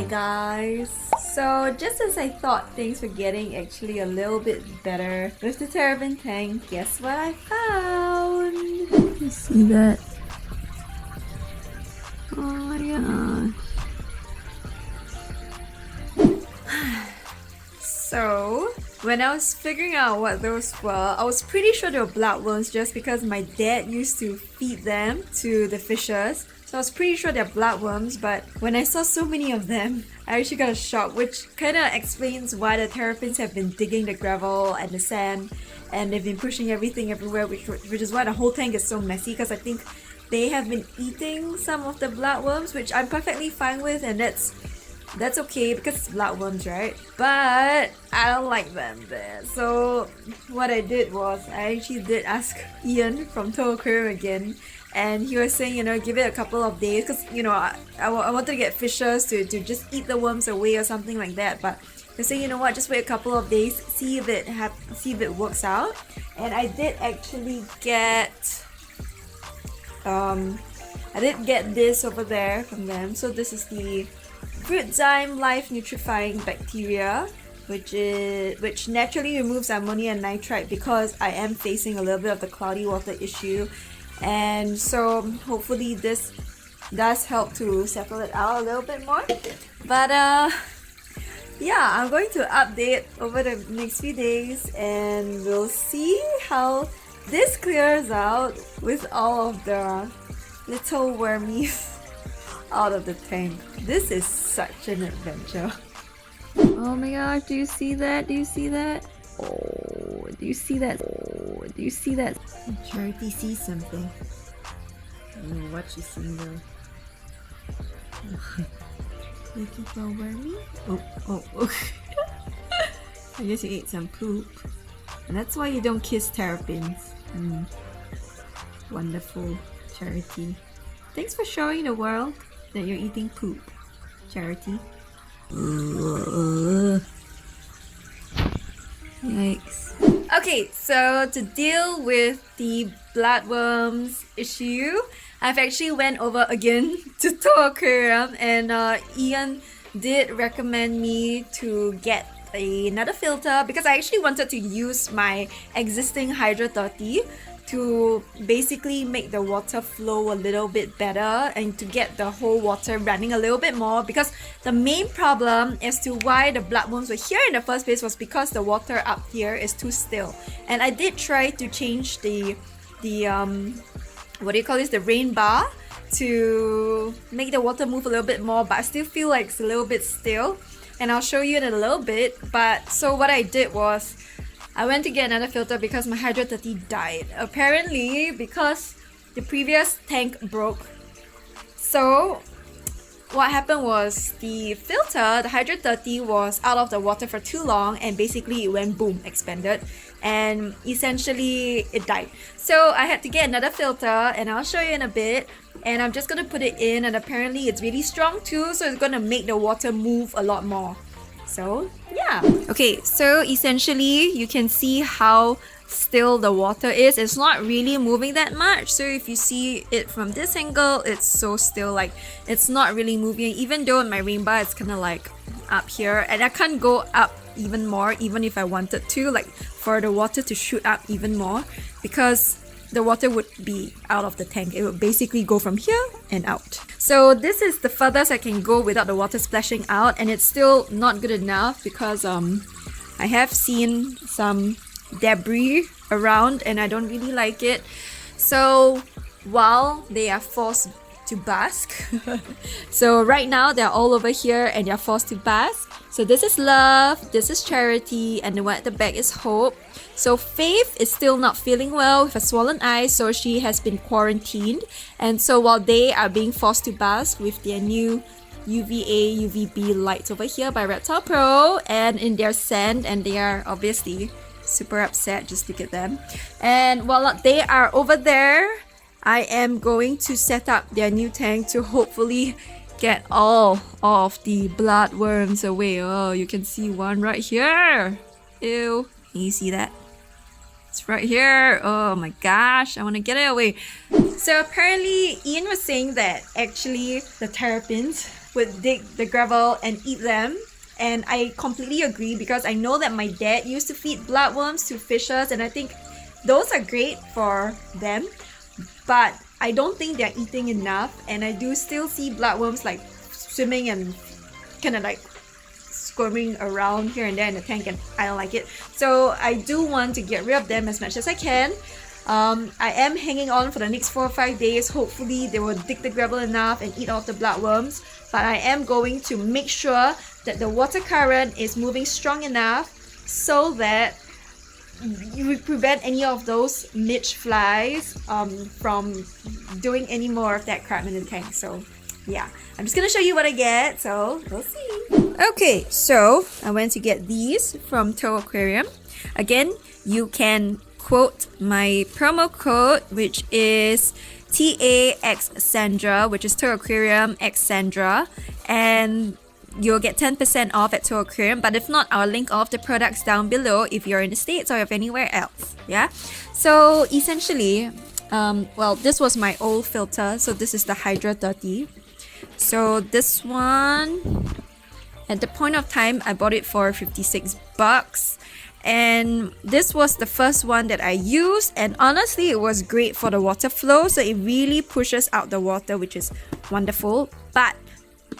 guys! So just as I thought things were getting actually a little bit better with the terrapin tank, guess what I found? You see that? Oh my gosh. So when I was figuring out what those were, I was pretty sure they were bloodworms just because my dad used to feed them to the fishes. So I was pretty sure they're bloodworms, but when I saw so many of them, I actually got a shock, which kind of explains why the terrapins have been digging the gravel and the sand, and they've been pushing everything everywhere, which is why the whole tank is so messy, because I think they have been eating some of the bloodworms, which I'm perfectly fine with, and that's okay because it's bloodworms, right? But I don't like them there. So what I did was I actually did ask Ian from Tour Aquarium again, and he was saying, give it a couple of days because, I wanted to get fishers to just eat the worms away or something like that. But they say, you know what, just wait a couple of days, see if it works out. And I did actually get this over there from them. So this is the Fruitzyme Life Nutrifying Bacteria, which naturally removes ammonia and nitrite because I am facing a little bit of the cloudy water issue, and so hopefully this does help to settle it out a little bit more. But yeah, I'm going to update over the next few days and we'll see how this clears out with all of the little wormies out of the tank. This is such an adventure. Oh my gosh, do you see that? Do you see that? Oh, do you see that? Oh, do you see that? Charity sees something. I don't know what she's seeing though. Little wormy? Oh. I guess you ate some poop. And that's why you don't kiss terrapins. Wonderful, Charity. Thanks for showing the world that you're eating poop, Charity. Yikes. Okay, so to deal with the bloodworms issue, I've actually went over again to Tour Aquarium, and Ian did recommend me to get another filter because I actually wanted to use my existing Hydro 30 to basically make the water flow a little bit better and to get the whole water running a little bit more, because the main problem as to why the bloodworms were here in the first place was because the water up here is too still. And I did try to change the the rain bar to make the water move a little bit more, but I still feel like it's a little bit still, and I'll show you in a little bit. But so what I did was I went to get another filter because my Hydro 30 died. Apparently because the previous tank broke. So what happened was the filter, the Hydro 30, was out of the water for too long, and basically it went boom, expanded, and essentially it died. So I had to get another filter, and I'll show you in a bit. And I'm just gonna put it in, and apparently it's really strong too, so it's gonna make the water move a lot more. So yeah. Okay, so essentially you can see how still the water is. It's not really moving that much. So if you see it from this angle, it's so still, like it's not really moving, even though my rain bar is kind of like up here, and I can't go up even more even if I wanted to, like for the water to shoot up even more, because the water would be out of the tank. It would basically go from here and out. So this is the furthest I can go without the water splashing out, and it's still not good enough because I have seen some debris around and I don't really like it. So while they are forced to bask so right now they're all over here and they're forced to bask. So this is Love, this is Charity, and the one at the back is Hope. So Faith is still not feeling well with a swollen eye, so she has been quarantined. And so while they are being forced to bask with their new UVA, UVB lights over here by Reptile Pro and in their sand, and they are obviously super upset, just look at them. And while they are over there, I am going to set up their new tank to hopefully get all of the bloodworms away. Oh, you can see one right here. Ew. Can you see that? It's right here. Oh my gosh, I want to get it away. So apparently Ian was saying that actually the terrapins, would dig the gravel and eat them. And I completely agree, because I know that my dad used to feed bloodworms to fishes, and I think those are great for them, but I don't think they're eating enough. And I do still see bloodworms like swimming and kind of like squirming around here and there in the tank, and I don't like it. So I do want to get rid of them as much as I can. I am hanging on for the next 4 or 5 days. Hopefully they will dig the gravel enough and eat off the bloodworms, but I am going to make sure that the water current is moving strong enough so that you prevent any of those midge flies from doing any more of that crap in the tank. So yeah, I'm just gonna show you what I get, so we'll see. Okay, so I went to get these from Tow Aquarium. Again, you can quote my promo code, which is TAX Sandra, which is Tow Aquarium X Sandra, and you'll get 10% off at Tow Aquarium. But if not, I'll link all of the products down below if you're in the States or if anywhere else. Yeah, so essentially, well, this was my old filter, so this is the Hydra 30. So this one, at the point of time, I bought it for 56 bucks. And this was the first one that I used, and honestly it was great for the water flow, so it really pushes out the water, which is wonderful. But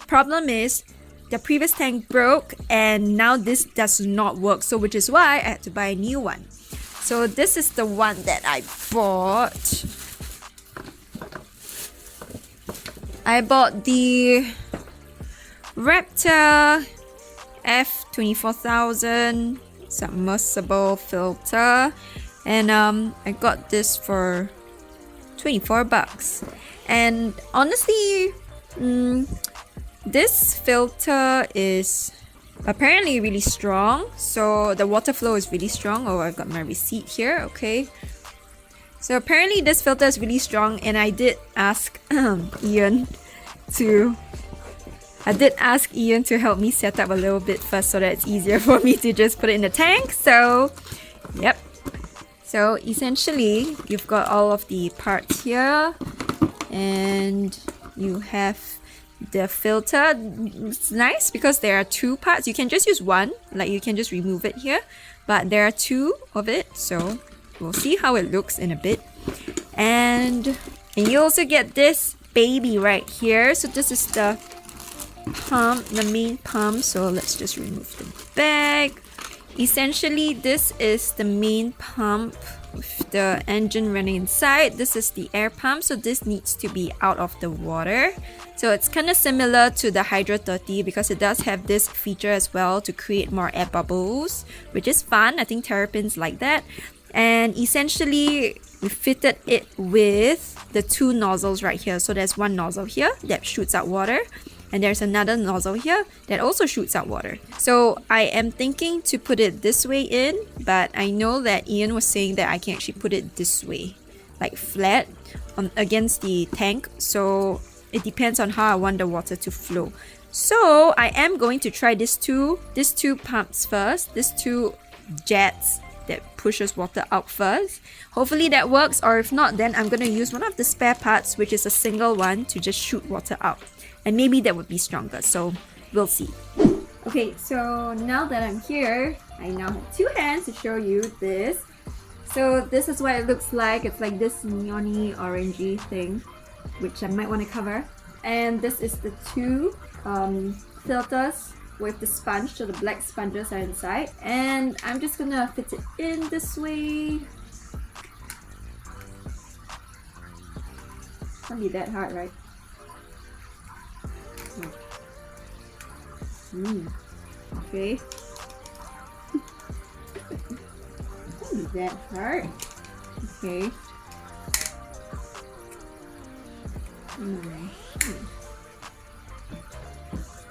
problem is, the previous tank broke and now this does not work, so which is why I had to buy a new one. So this is the one that I bought. I bought the Raptor F24000 submersible filter, and I got this for 24 bucks. And honestly, this filter is apparently really strong, so the water flow is really strong. Oh, I've got my receipt here. Okay, so apparently this filter is really strong, and I did ask Ian to help me set up a little bit first so that it's easier for me to just put it in the tank. So yep, so essentially you've got all of the parts here, and you have the filter. It's nice because there are two parts. You can just use one, like you can just remove it here, but there are two of it, so we'll see how it looks in a bit. And you also get this baby right here. So this is the pump, the main pump. So let's just remove the bag. Essentially, this is the main pump with the engine running inside. This is the air pump, so this needs to be out of the water. So it's kind of similar to the Hydra 30 because it does have this feature as well to create more air bubbles, which is fun. I think terrapins like that. And essentially, we fitted it with the two nozzles right here. So there's one nozzle here that shoots out water, and there's another nozzle here that also shoots out water. So I am thinking to put it this way in, but I know that Ian was saying that I can actually put it this way, like flat against the tank. So it depends on how I want the water to flow. So I am going to try these two pumps first, these two jets that pushes water out first. Hopefully that works, or if not, then I'm going to use one of the spare parts, which is a single one, to just shoot water out. And maybe that would be stronger, so we'll see. Okay, so now that I'm here, I now have two hands to show you this. So this is what it looks like. It's like this neon-y orangey thing, which I might want to cover. And this is the two filters with the sponge, so the black sponges are inside. And I'm just gonna fit it in this way. Can't be that hard, right? Okay. Can't be that hard. Okay.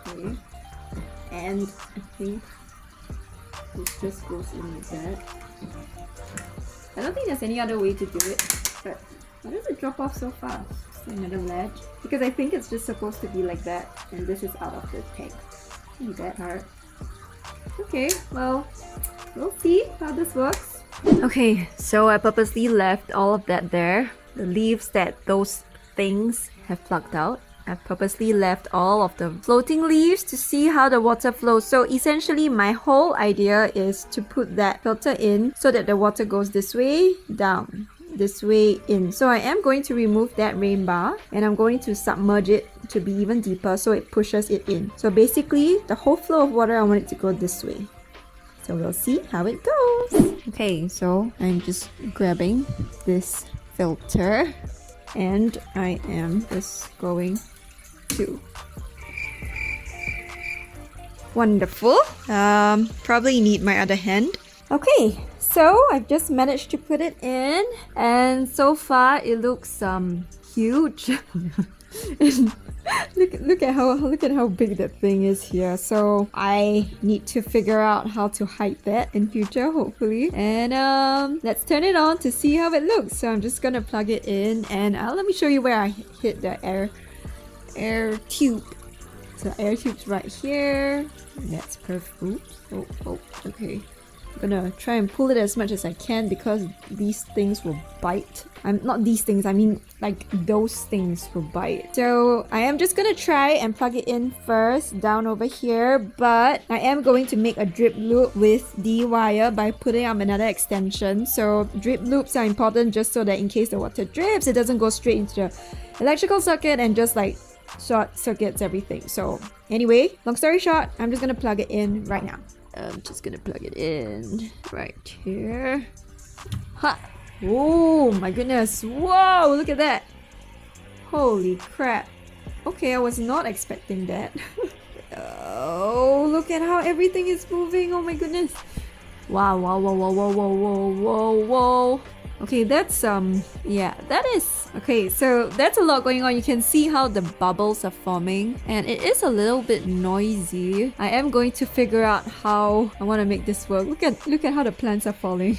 Okay. And I think this just goes in like that. I don't think there's any other way to do it, but why does it drop off so fast? Another ledge, because I think it's just supposed to be like that, and this is out of the tank. Can't be that hard. Okay, well, we'll see how this works. Okay, so I purposely left all of that there, the leaves that those things have plucked out. I've purposely left all of the floating leaves to see how the water flows. So essentially my whole idea is to put that filter in so that the water goes this way down, this way in. So I am going to remove that rain bar and I'm going to submerge it to be even deeper so it pushes it in. So basically the whole flow of water, I want it to go this way. So we'll see how it goes. Okay, so I'm just grabbing this filter and I am just going to. Wonderful. Probably need my other hand. Okay, so I've just managed to put it in and so far it looks huge. Look at how big that thing is here. So I need to figure out how to hide that in future, hopefully. And let's turn it on to see how it looks. So I'm just gonna plug it in and let me show you where I hit the air tube. So air tube's right here. That's perfect. Oops. Oh, okay. I'm gonna try and pull it as much as I can because these things will bite. Not these things, I mean like those things will bite. So I am just gonna try and plug it in first down over here, but I am going to make a drip loop with the wire by putting up another extension. So drip loops are important just so that in case the water drips, it doesn't go straight into the electrical circuit and just like short circuits everything. So anyway, long story short, I'm just gonna plug it in right now. I'm just gonna plug it in right here. Ha! Oh my goodness! Whoa! Look at that! Holy crap! Okay, I was not expecting that. Oh, look at how everything is moving! Oh my goodness! Wow! Wow! Wow! Wow! Wow! Wow! Whoa! Whoa! Whoa! Okay, that's yeah, that is okay. So that's a lot going on. You can see how the bubbles are forming, and it is a little bit noisy. I am going to figure out how I want to make this work. Look at how the plants are falling.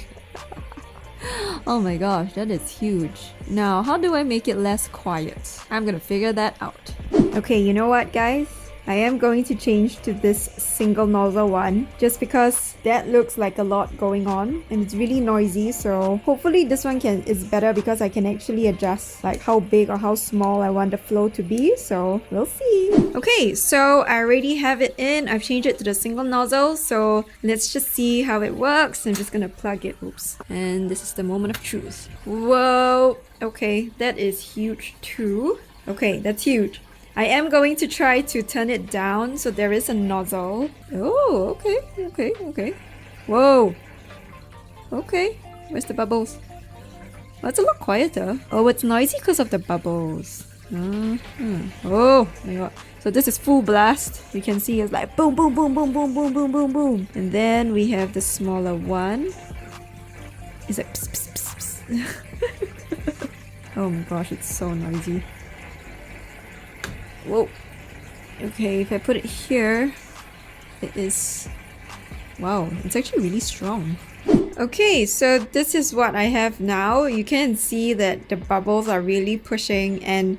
Oh my gosh, that is huge. Now, how do I make it less quiet? I'm gonna figure that out. Okay, you know what, guys? I am going to change to this single nozzle one just because that looks like a lot going on and it's really noisy. So hopefully this one is better because I can actually adjust like how big or how small I want the flow to be. So we'll see. Okay, so I already have it in. I've changed it to the single nozzle. So let's just see how it works. I'm just gonna plug it. Oops. And this is the moment of truth. Whoa. Okay, that is huge too. Okay, that's huge. I am going to try to turn it down so there is a nozzle. Oh, okay. Whoa. Okay, where's the bubbles? Oh, it's a lot quieter. Oh, it's noisy because of the bubbles. Oh my god. So this is full blast. You can see it's like boom, boom, boom, boom, boom, boom, boom, boom, boom. And then we have the smaller one. It's like pss, pss, pss, pss. Oh my gosh, it's so noisy. Whoa. Okay, if I put it here, it is... Wow, it's actually really strong. Okay, so this is what I have now. You can see that the bubbles are really pushing and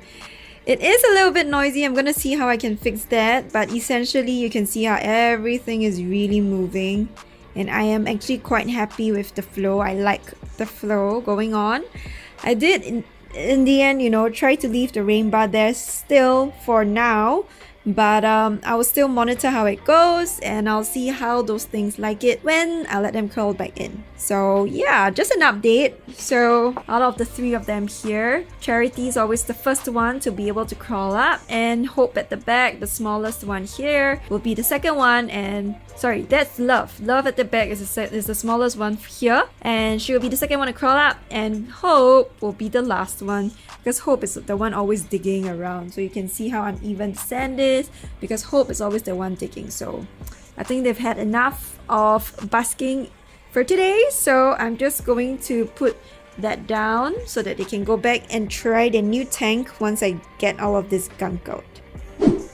it is a little bit noisy. I'm gonna see how I can fix that, but essentially you can see how everything is really moving and I am actually quite happy with the flow. I like the flow going on. I did in the end, you know, try to leave the rain bar there still for now, but I will still monitor how it goes and I'll see how those things like it when I let them curl back in. So yeah, just an update. So out of the three of them here, Charity is always the first one to be able to crawl up, and Hope at the back, the smallest one here, will be the second one, and sorry, that's Love. Love at the back is the smallest one here, and she will be the second one to crawl up, and Hope will be the last one because Hope is the one always digging around. So you can see how uneven the sand is because Hope is always the one digging. So I think they've had enough of basking for today, so I'm just going to put that down so that they can go back and try the new tank once I get all of this gunk out.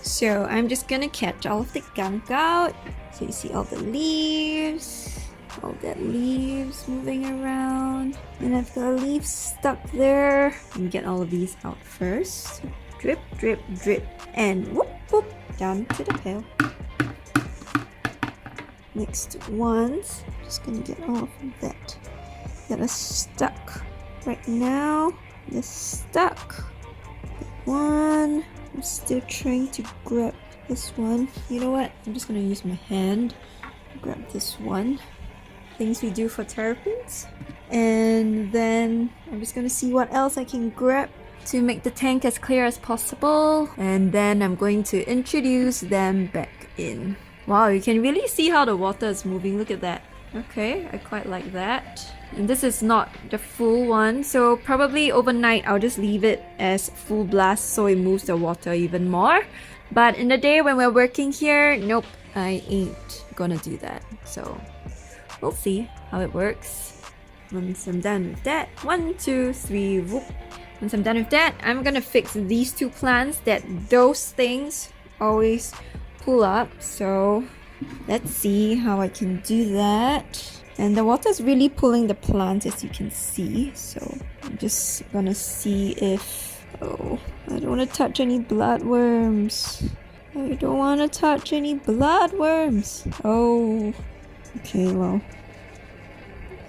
So I'm just gonna catch all of the gunk out. So you see all the leaves, all that leaves moving around, and I've got leaves stuck there. And get all of these out first. Drip, drip, drip, and whoop, whoop, down to the pail. Next ones, just gonna get all of that are stuck right now. They're stuck. One, I'm still trying to grab this one. You know what? I'm just gonna use my hand. Grab this one. Things we do for terrapins. And then I'm just gonna see what else I can grab to make the tank as clear as possible. And then I'm going to introduce them back in. Wow, you can really see how the water is moving. Look at that. Okay, I quite like that. And this is not the full one, so probably overnight I'll just leave it as full blast so it moves the water even more. But in the day when we're working here, nope, I ain't gonna do that. So we'll see how it works. Once I'm done with that, 1, 2, 3, whoop. Once I'm done with that, I'm gonna fix these two plants that those things always pull up. So let's see how I can do that. And the water is really pulling the plant, as you can see. So I'm just gonna see if... Oh, I don't want to touch any bloodworms. I don't want to touch any bloodworms. Oh, okay, well,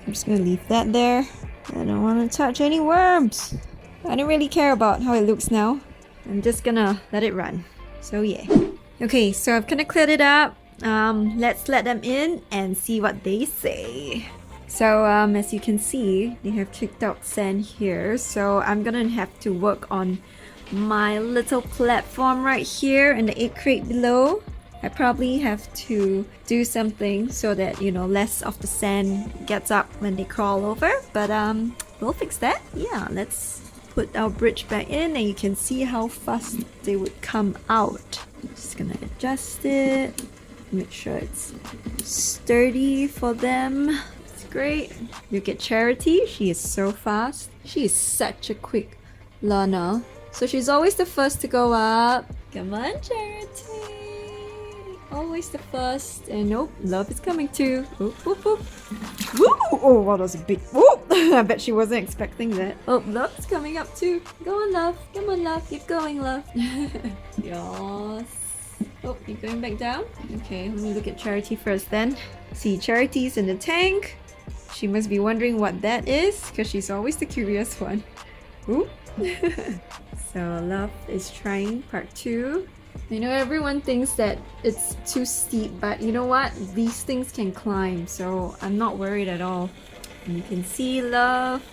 I'm just gonna leave that there. I don't want to touch any worms. I don't really care about how it looks now. I'm just gonna let it run. So yeah. Okay, so I've kind of cleared it up. Let's let them in and see what they say. So as you can see, they have kicked out sand here. So I'm gonna have to work on my little platform right here and the egg crate below. I probably have to do something so that, you know, less of the sand gets up when they crawl over. But we'll fix that. Yeah, let's put our bridge back in and you can see how fast they would come out. Just gonna adjust it. Make sure it's sturdy for them. It's great. Look at Charity. She is so fast. She is such a quick learner. So she's always the first to go up. Come on, Charity. Always the first. And nope, Love is coming too. Whoop, whoop, whoop. Woo! Oh, wow, that was a big whoop. I bet she wasn't expecting that. Oh, Love is coming up too. Go on, Love. Come on, Love. Keep going, Love. Yes. Oh, you're going back down? Okay, let me look at Charity first then. See, Charity's in the tank. She must be wondering what that is, because she's always the curious one. Ooh. So Love is trying part 2. I know everyone thinks that it's too steep, but you know what? These things can climb, so I'm not worried at all. And you can see Love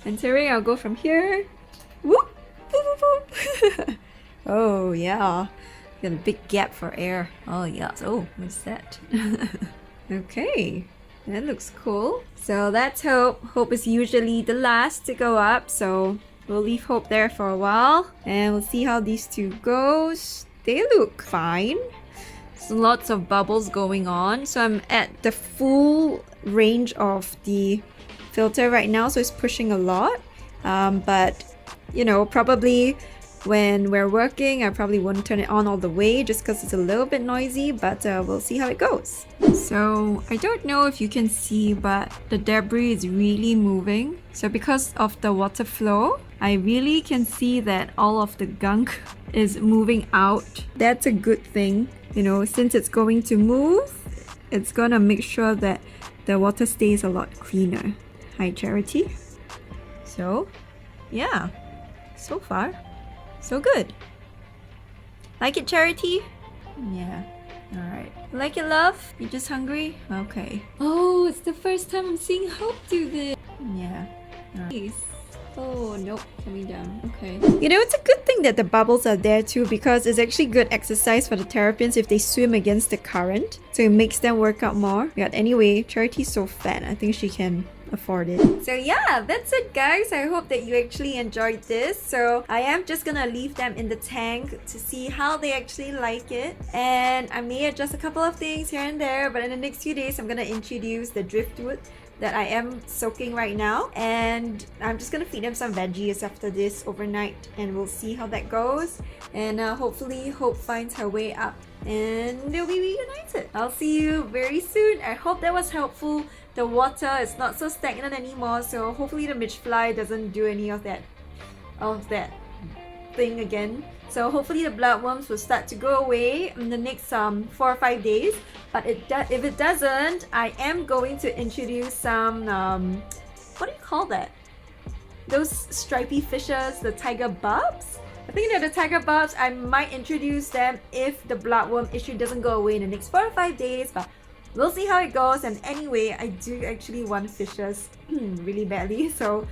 entering. I'll go from here. Whoop! Boop, boop, boop. Oh, yeah. Got a big gap for air. Oh yes. Oh, what's that? Okay, that looks cool. So that's Hope. Hope is usually the last to go up, so we'll leave Hope there for a while and we'll see how these two goes. They look fine. There's lots of bubbles going on. So I'm at the full range of the filter right now, so it's pushing a lot. But you know, probably when we're working, I probably won't turn it on all the way just because it's a little bit noisy, but we'll see how it goes. So I don't know if you can see, but the debris is really moving. So because of the water flow, I really can see that all of the gunk is moving out. That's a good thing. You know, since it's going to move, it's gonna make sure that the water stays a lot cleaner. Hi, Charity. So, yeah, so far so good. Like it, Charity? Yeah. Alright. Like it, Love? You just hungry? Okay. Oh, it's the first time I'm seeing Hope do this. Yeah. Alright. Oh, nope. Coming down. Okay. You know, it's a good thing that the bubbles are there too, because it's actually good exercise for the terrapins if they swim against the current. So it makes them work out more. But anyway, Charity's so fat. I think she can afford it. So yeah, that's it guys. I hope that you actually enjoyed this. So I am just gonna leave them in the tank to see how they actually like it, and I may adjust a couple of things here and there, but in the next few days I'm gonna introduce the driftwood that I am soaking right now, and I'm just gonna feed them some veggies after this overnight, and we'll see how that goes. And hopefully Hope finds her way up and they'll be reunited. I'll see you very soon. I hope that was helpful. The water is not so stagnant anymore, so hopefully the midge fly doesn't do any of that thing again. So hopefully the bloodworms will start to go away in the next 4 or 5 days. But if it doesn't, I am going to introduce some what do you call that? Those stripy fishes, the tiger bobs. I think that the tiger barbs, I might introduce them if the bloodworm issue doesn't go away in the next 4 or 5 days, but we'll see how it goes. And anyway, I do actually want fishes really badly, so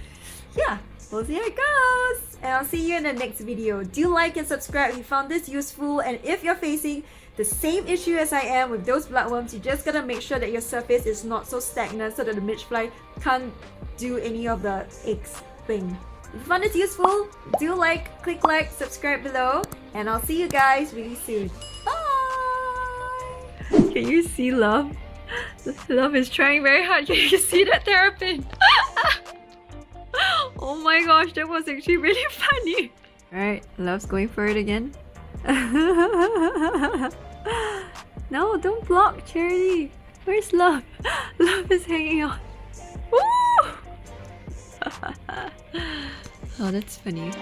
yeah, we'll see how it goes. And I'll see you in the next video. Do like and subscribe if you found this useful, and if you're facing the same issue as I am with those bloodworms, you just gotta make sure that your surface is not so stagnant so that the midgefly can't do any of the eggs thing. If you found this useful, do click like, subscribe below, and I'll see you guys really soon. Bye! Can you see Love? Love is trying very hard. Can you see that terrapin? Oh my gosh, that was actually really funny. Alright, Love's going for it again. No, don't block, Charity. Where's Love? Love is hanging on. Woo! Oh, that's funny.